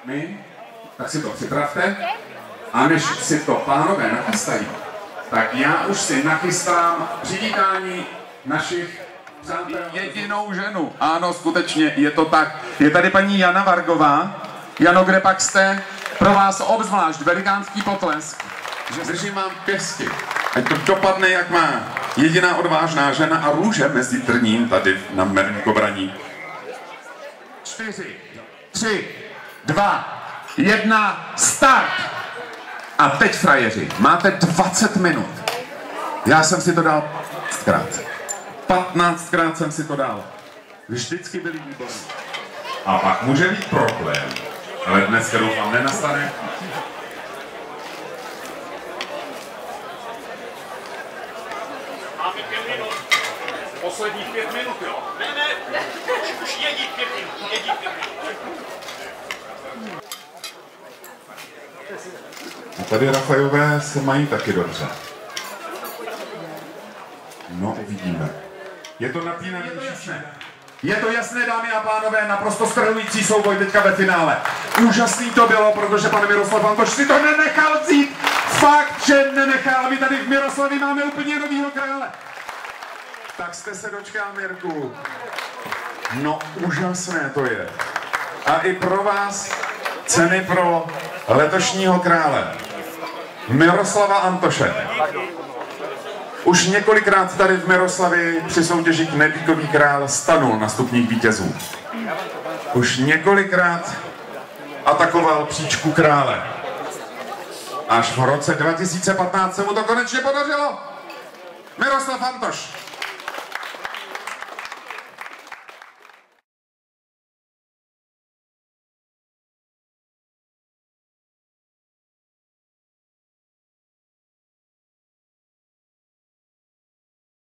My, tak si to připravte. A než si to pánové nachystají, tak já už si nachystám přivítání našich přátel. Jedinou ženu. Ano, skutečně, je to tak. Je tady paní Jana Vargová. Jano, kde pak jste? Pro vás obzvlášť velikánský potlesk. Držím vám pěsti. Ať to dopadne, jak má. Jediná odvážná žena a růže mezi trním tady na Merníkobraní. 4, 3, 2, 1, start! A teď, frajeři, máte 20 minut. Já jsem si to dal 15krát. 15krát jsem si to dal. Vždycky byli výborní. A pak může být problém. Ale dneska doufám nenastane. Máme 5 minut. Posledních 5 minut, jo? Ne. Už jedí 5 minut. A tady Rafajové se mají taky dobře. No, uvidíme. Je to napínavější. Je to jasné, dámy a pánové, naprosto strhující souboj teďka ve finále. Úžasný to bylo, protože pan Miroslav Antoš si to nenechal vzít. Fakt, že nenechal. My tady v Miroslavi máme úplně novýho krále. Tak jste se dočkal, Mirku. No, úžasné to je. A i pro vás ceny pro letošního krále. Miroslava Antoše. Už několikrát tady v Miroslavi při soutěži Knedlíkový král stanul na stupních vítězů. Už několikrát atakoval příčku krále. Až v roce 2015 se mu to konečně podařilo. Miroslav Antoš.